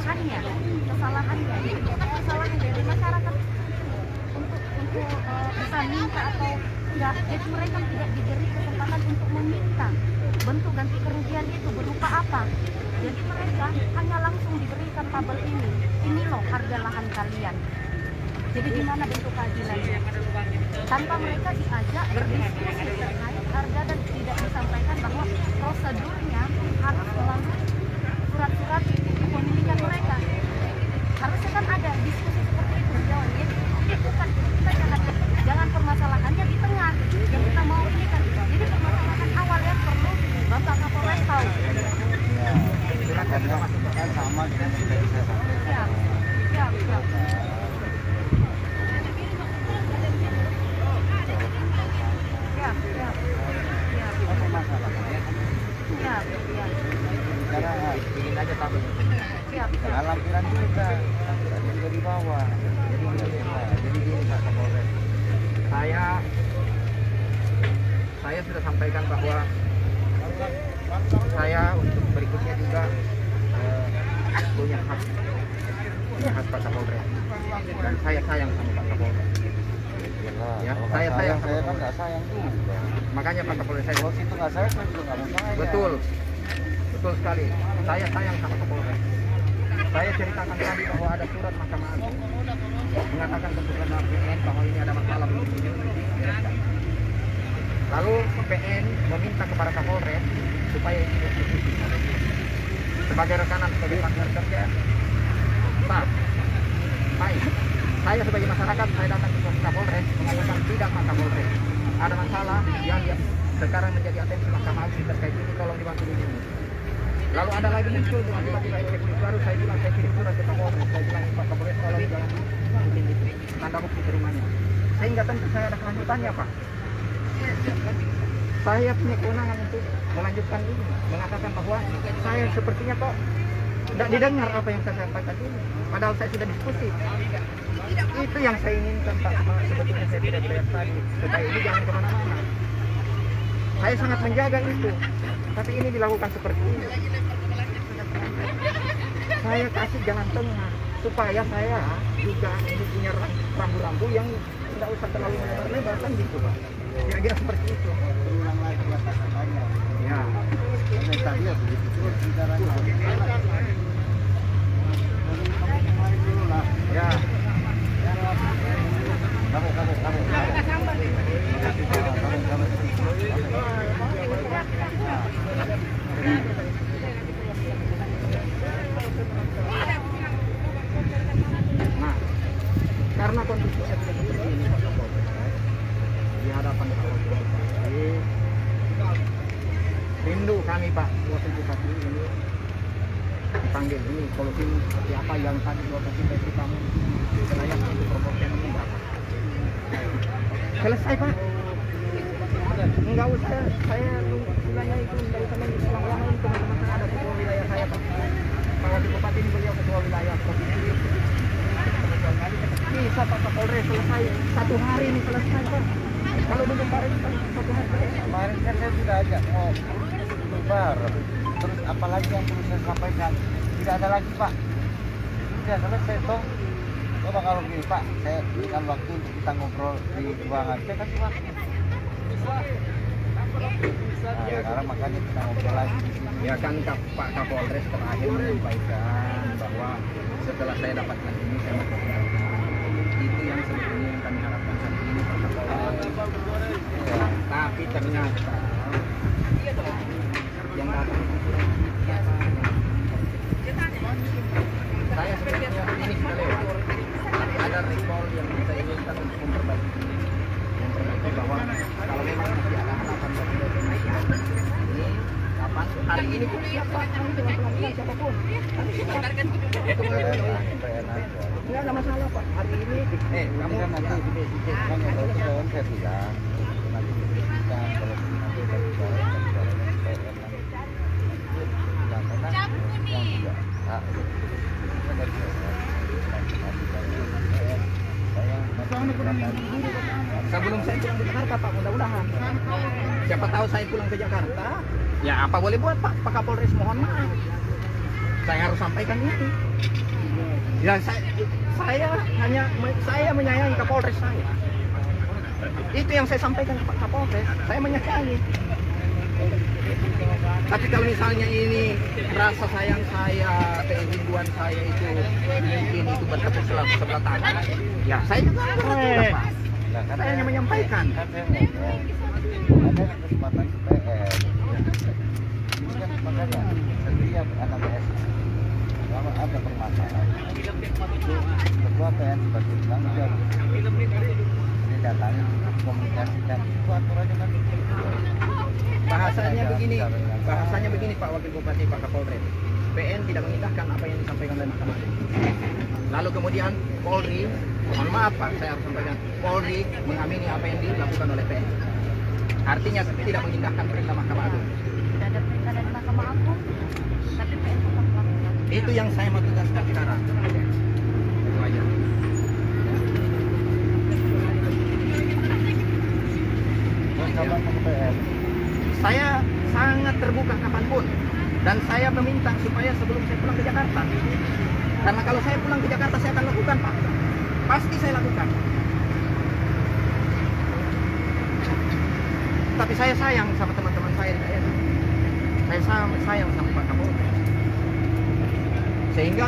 kesalahannya. Jadi kesalahan dari masyarakat untuk bisa minta atau enggak, jadi mereka tidak diberi kesempatan untuk meminta bentuk ganti kerugian itu berupa apa. Jadi mereka hanya langsung diberikan tabel ini loh harga lahan kalian. Jadi di mana bentuk keadilannya? Tanpa mereka diajak berdiskusi terkait harga dan tidak disampaikan bahwa prosedurnya harus melalui surat-surat kepemilikan mereka. Harusnya kan ada diskusi seperti itu. Jadi bukan kita jangan permasalahannya di tengah yang kita mau ini kan. Jadi permasalahan awal yang perlu Bapak Kapolres tahu. Ya, silakan kan sama dengan yang tadi saya sampaikan. Siap. Apa masalahnya? Siap. Karena Bikin aja tabel. Siap. karena lampiran juga, lampiran juga di bawah. Jadi gimana? Jadi gini Pak Kapolres. Saya sudah sampaikan bahwa saya untuk berikutnya juga punya hak Pak Kapolres, dan saya sayang sama Pak Kapolres. Ya, Kalau saya nggak sayang saya sama kan nggak sayang juga. Makanya Pak Kapolres saya Kalau situ nggak sayang, saya juga nggak mau sayang. betul sekali. Saya sayang sama Kapolres. Saya ceritakan tadi bahwa ada surat Mahkamah Agung mengatakan keputusan PN bahwa ini ada masalah begini. Lalu PN meminta kepada Kapolres supaya ini dieksekusi. Sebagai rekanan, sebagai partner kerja, Pak, baik. Saya sebagai masyarakat, saya datang ke Kapolres mengatakan tidak Pak Kapolres. Ada masalah yang sekarang menjadi atensi Mahkamah Agung terkait ini, tolong dibantu ini. Lalu ada lagi muncul dengan tiba-tiba eksekusi baru, saya bilang saya kirim surat ke Kapolres, saya bilang Pak Kapolres tolong jangan bikin itu, tanda bukti terimanya. Sehingga tentu saya ada kelanjutannya Pak. Saya punya kewenangan untuk melanjutkan ini, mengatakan bahwa saya sepertinya kok tidak didengar apa yang saya sampaikan ini, padahal saya sudah diskusi. Itu yang saya inginkan Pak, sebetulnya saya tidak teriak tadi, supaya ini jangan kemana-mana. Saya sangat menjaga itu, tapi ini dilakukan seperti ini. Saya kasih jalan tengah, supaya saya juga ini punya rambu-rambu yang tidak usah terlalu lebar-lebar kan gitu Pak. Kira-kira seperti itu. Berulang lagi kata-katanya. Ya. Karena tadi ya begitu terus bicaranya. Kemarin dulu lah. Ya. Nah, karena kondisinya sudah seperti ini Pak Kapolres, di hadapan Pak Bupati, rindu kami Pak Wakil Bupati ini dipanggil ini solusi seperti apa yang tadi Bapak kita kamu selayak untuk proporsinya ini berapa? Selesai Pak. Enggak usah saya wilayah itu enggak usah lama-lama ini teman-teman saya ada ketua wilayah saya Pak. Pak Wakil Bupati ini beliau ketua wilayah provinsi. Bisa Pak Kapolres selesai 1 hari ini selesai Pak. Kalau belum kemarin 1 hari selesai. Kemarin kan saya sudah ajak ngobrol. Terus apalagi yang perlu saya sampaikan? Tidak ada lagi Pak. Sudah selesai toh. Coba kalau begini Pak, saya berikan waktu untuk kita ngobrol di ruangan. Saya kasih waktu. Nah, sekarang makanya kita ngobrol lagi di sini. Ya kan Pak Kapolres terakhir menyampaikan bahwa setelah saya dapatkan ini saya mau perkenalkan. Itu yang sebetulnya yang kami harapkan saat ini Pak Kapolres. Ya, tapi ternyata yang datang itu saya sebenarnya ini sudah lewat, tapi ada recall yang kita inginkan untuk memperbaiki bahwa kalau memang masih ada harapan bagi ini kapan hari ini pun siapa kami dengan pengadilan siapapun kami siap nggak ada masalah Pak hari ini Kamu kan nanti kan ngobrol itu dalam saya bilang nanti diberikan kalau nanti kita bicara sebelum saya pulang ke Jakarta Pak, mudah-mudahan siapa tahu saya pulang ke Jakarta ya apa boleh buat Pak Kapolres, mohon maaf saya harus sampaikan ini Ya saya menyayangi Kapolres saya. Itu yang saya sampaikan ke Pak Kapolres. Saya menyayangi. Tapi kalau misalnya ini rasa sayang saya, keinginan saya itu mungkin itu bertepuk sebelah tangan, ya saya juga bertepuk, Pak. Saya hanya menyampaikan. Kan saya ngomong, ada kesempatan PN. Ini kan makanya setiap anak PSI kalau ada permasalahan itu ketua PN sebagai tanggung jawab ini datangi komunikasikan itu aturannya kan bahasanya begini Pak Wakil Bupati, Pak Kapolres. PN tidak mengindahkan apa yang disampaikan oleh Mahkamah Agung. Lalu kemudian Polri, mohon maaf Pak, saya harus sampaikan, Polri mengamini apa yang dilakukan oleh PN. Artinya tidak mengindahkan perintah Mahkamah Agung. Tidak ada perintah dari Mahkamah Agung, tapi PN tetap melakukan. Itu yang saya mau tegaskan sekarang. Itu aja. terus kapan ke PN Saya sangat terbuka kapanpun, dan saya meminta supaya sebelum saya pulang ke Jakarta, karena kalau saya pulang ke Jakarta saya akan lakukan Pak, pasti saya lakukan. Tapi saya sayang sama teman-teman saya di daerah, saya sayang sama Pak Kapolres, sehingga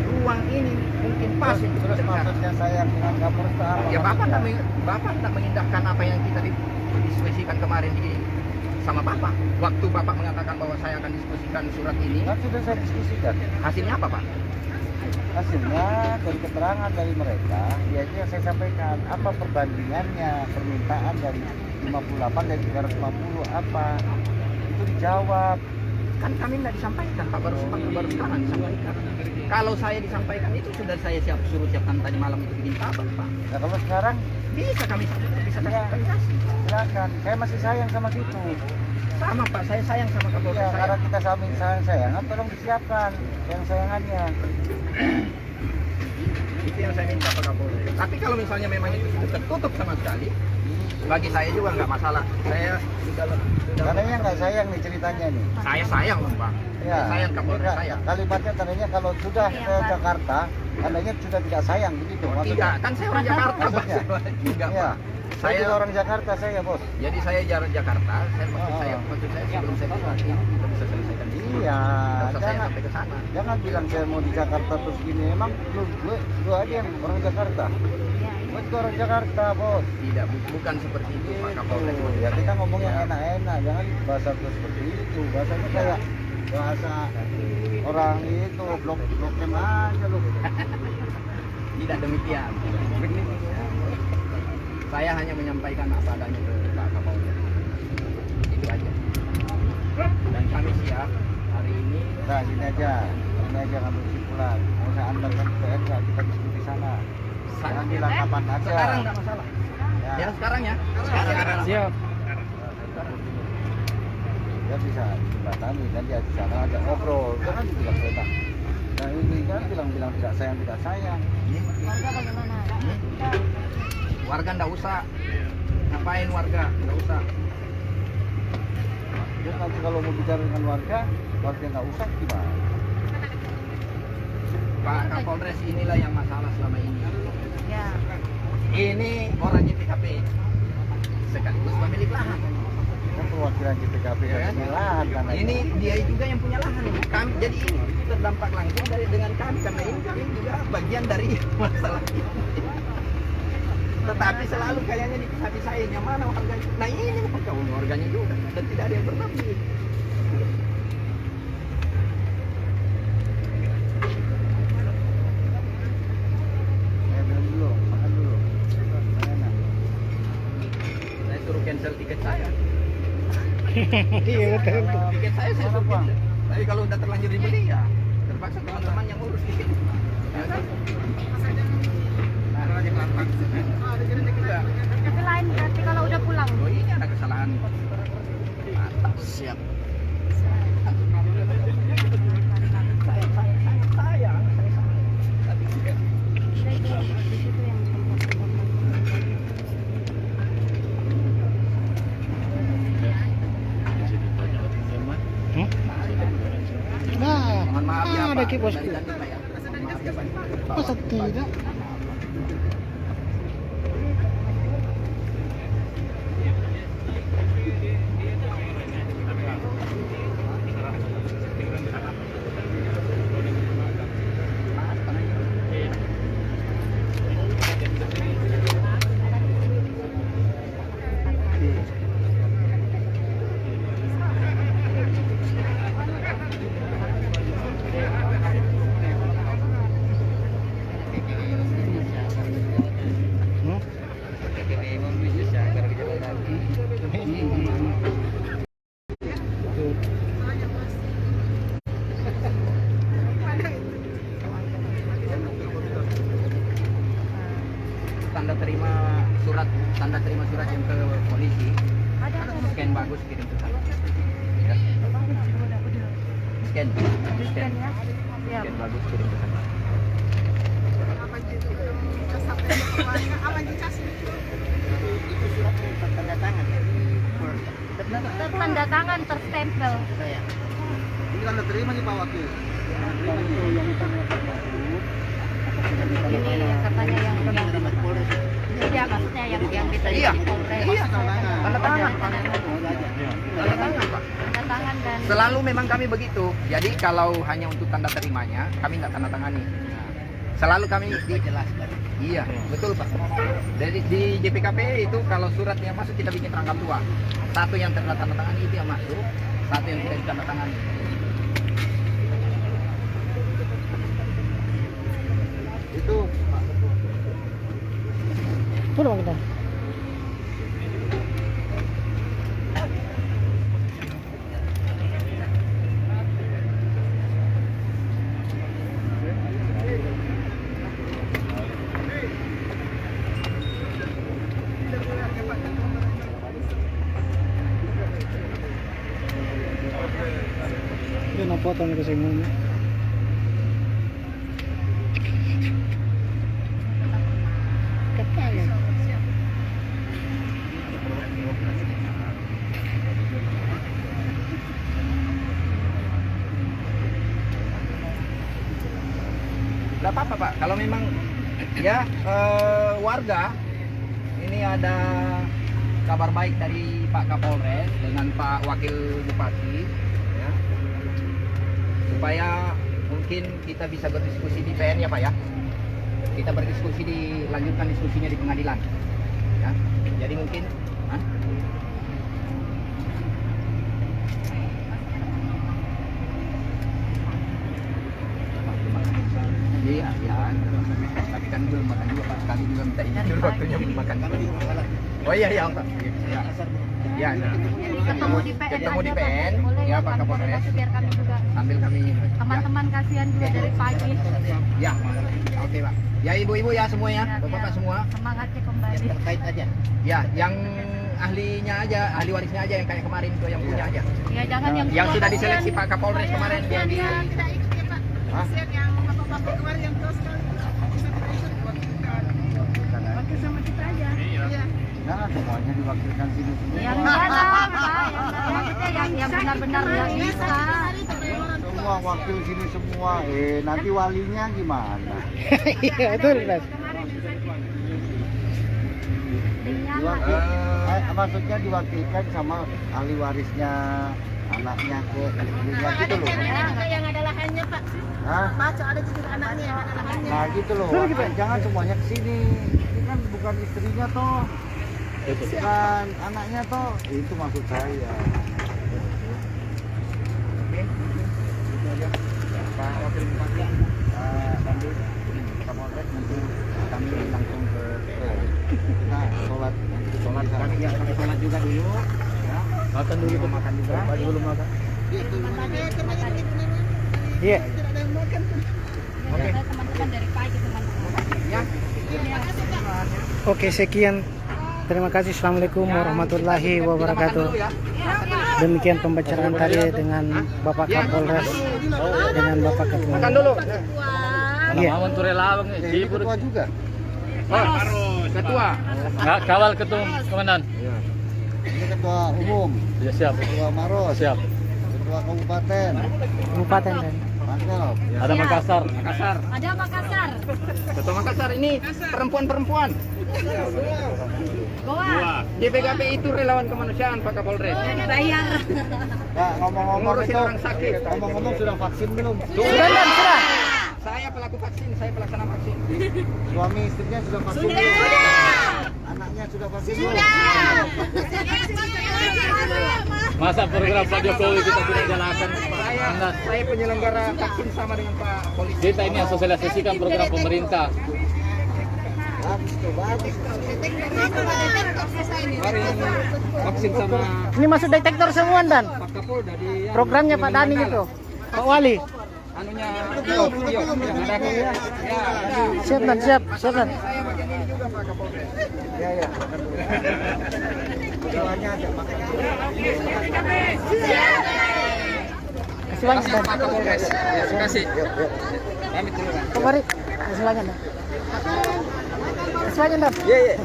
ruang ini mungkin pas untuk terus berbicara. maksudnya saya dengan Kapolres itu apa? Ya Bapak tidak mengindahkan apa yang kita diskusikan kemarin sama Bapak. Waktu Bapak mengatakan bahwa saya akan diskusikan surat ini, Kan sudah saya diskusikan. hasilnya apa Pak? Hasilnya dari keterangan dari mereka, yaitu yang saya sampaikan, apa perbandingannya permintaan dari 58 dan 350 apa? Itu dijawab. Kan kami tidak disampaikan Pak, baru sekarang disampaikan. Kalau saya disampaikan itu sudah saya suruh siapkan tadi malam itu bikin kabar Pak. Nah kalau sekarang Bisa kami Ya. kasih. silakan. Saya masih sayang sama situ. Sama Pak, saya sayang sama Kapolres Ya, saya. karena kita saling sayang-sayangan, tolong disiapkan yang sayangannya. Itu yang saya minta Pak Kapolres. Tapi kalau misalnya memang itu sudah tertutup sama sekali, bagi saya juga nggak masalah. Saya sudah Tandanya nggak sayang nih ceritanya nih. saya sayang loh Pak. Ya, Sayang Kapolres enggak, saya. kalimatnya tandanya kalau sudah Iya, ke Pak. Jakarta, tandanya sudah tidak sayang begitu Tidak, maksudnya. kan saya orang Jakarta Pak. Maksudnya? Juga Iya. Pak. Saya juga orang Jakarta saya, Bos. Jadi saya jalan Jakarta, maksud Oh. saya sebelum saya pulang ini kita bisa selesaikan di sini. Iya, Nggak usah saya jangan sampai ke sana. jangan bilang saya mau di Jakarta terus gini. Emang lu aja yang orang Jakarta. Ya, Gue juga orang Jakarta, Bos. Tidak, bukan seperti itu Pak Kapolres. Gitu. Ya kita ngomong yang enak-enak, jangan bahasa tuh seperti itu. Bahasanya kayak bahasa orang itu blok-blokin aja lu. Tidak demikian. Saya hanya menyampaikan apa adanya ke Pak Kapolres. Itu aja. Dan kami siap hari ini. Nah, ini aja ngambil kesimpulan. Mau saya antarkan ke PN, kita diskusi sana. Jangan bilang kapan aja. Sekarang nggak masalah. Ya. Ya sekarang ya. Sekarang. Siap. Dia bisa jembatani dan dia di sana ada ngobrol. Jangan dibilang kita. Nah ini kan bilang tidak sayang. warga bagaimana? Warga nggak usah. Ngapain warga? Nggak usah. Terus nanti kalau mau bicara dengan warga nggak usah gimana? Pak Kapolres inilah yang masalah selama ini. Ya, Ini orang JPKP sekaligus pemilik lahan. Kan perwakilan JPKP Ya kan? punya lahan karena Ini dia juga yang punya lahan. Kami, jadi ini terdampak langsung dengan kami karena ini kami juga bagian dari masalah ini. Tetapi selalu kayaknya dipisah-pisahin yang mana warganya. Nah ini kaum warganya juga dan tidak ada yang berbagi. makan dulu. Enak. Saya suruh cancel tiket saya. Iya betul. Tiket saya suruh cancel. Tapi kalau udah terlanjur dibeli ya terpaksa teman-teman yang urus tiket. Ya kan? tapi lain berarti kalau udah pulang. Oh ini ada kesalahan. Mantap, siap. Sayang. Tapi juga Di situ yang mohon maaf ya Pak. Dari tadi, Pak, ya. Mohon Masa tidak? tanda terima surat yang ke polisi, scan bagus kirim ke sana. Ya. Scan ya. scan bagus kirim ke sana. Tertanda tangan, terstempel. Ini tanda terima nih Pak Wakil. Ini katanya yang iya, maksudnya yang diterima Iya. di Polres. Iya. Tanda tangan. Tanda tangan, Pak. Tanda tangan dan Selalu memang kami begitu. Jadi kalau hanya untuk tanda terimanya, kami nggak tanda tangani. Selalu kami dijelaskan. Iya, betul Pak. Dari di JPKP itu kalau surat yang masuk kita bikin rangkap dua. Satu yang tanda tangani itu yang masuk, satu yang tidak ditanda tangani. Itu Pak. Tuh kita. Dia napotong kasi muna. Kapal. Nggak apa-apa Pak, kalau memang ya warga ini ada kabar baik dari Pak Kapolres dengan Pak Wakil Bupati ya, supaya mungkin kita bisa berdiskusi di PN ya Pak ya, kita berdiskusi lanjutkan diskusinya di pengadilan ya, jadi mungkin Iya, ya. Tapi kan belum makan juga Pak. Kami juga minta izin dulu waktunya belum makan. Oh iya ya Pak. Ya. Ya. ketemu di PN Ketemu di aja, PN, Pak. Boleh ya ya, Pak Pak, Kapolres. biar kami juga Sambil kami teman-teman kasihan juga dari pagi. Ya. Oke Pak. Ya ibu-ibu ya semuanya, bapak-bapak semua. Semangatnya kembali. Terkait aja. Ya, yang ahlinya aja, ahli warisnya aja yang kayak kemarin itu yang punya aja. Ya jangan Yang sudah diseleksi Pak Kapolres kemarin yang di Tidak ikut ya Pak. Kasihan yang bapak-bapak kemarin yang tua sekali. Bisa kita ikut diwakilkan. Wakil sama kita aja. Iya. Nah, semuanya diwakilkan sini semua. yang dalam, Pak. Yang benar-benar nggak bisa. Semua wakil sini semua. Nanti walinya gimana? Iya, betul, Mas. Maksudnya diwakilkan sama ahli warisnya anaknya ke istrinya gitu loh. Yang ada lahannya Pak. Hah? Baca ada juga anaknya yang ada lahannya. Nah gitu loh. Jangan semuanya ke sini. Ini kan bukan istrinya toh. Bukan anaknya toh. Itu maksud saya. Oke. Itu aja. Pak Wakil Bupati, Pak Pandu, Kapolres nanti kami langsung ke Kita sholat kami ya kami sholat juga dulu ya. Makan dulu makan juga. Belum makan. Iya. Oke. Teman-teman dari pagi teman-teman. Ya. Oke, sekian. Terima kasih. Assalamualaikum warahmatullahi wabarakatuh. Dulu ya. Demikian pembicaraan tadi dengan Bapak Kapolres, dengan Bapak Ketua. Makan dulu. Iya. Ini ketua juga. Oh, ketua. Nggak, kawal ketum komandan. Ini ketua umum. Ya siap. Ketua Maros. Siap. Ketua kabupaten. Kabupaten dan Mana Ada Makassar. Makassar. Ada Makassar. Ketua Makassar ini perempuan-perempuan. Goa. JPKP itu relawan kemanusiaan Pak Kapolres. Bayar. Nah, ngomong-ngomong Ngurusin itu, orang sakit. ngomong-ngomong sudah vaksin belum? Sudah dan sudah. Saya pelaku vaksin, saya pelaksana vaksin. Suami istrinya sudah vaksin Sudah. belum? Anaknya sudah vaksin belum? Masa program Pak Jokowi kita tidak jalankan Pak Andas? Saya penyelenggara vaksin sama dengan Pak Polisi. Kita ini sosialisasikan program pemerintah. Bagus tuh, bagus. Kemarin vaksin sama Ini masuk detektor semua dan Pak Kapolda di programnya Pak Dani itu. Pak Wali. anunya Tio, ada aku ya. Ya, ada. Siap dan siap, siap dan. Saya bagian ini juga Pak Kapolres. Ya, ya. Keduanya ada makanya. Kasih banyak dan. Pak Kapolres. Ya, terima kasih. Pamit dulu Pak. Pak Mari. Kasih banyak dan. Kasih banyak dan. Iya, iya.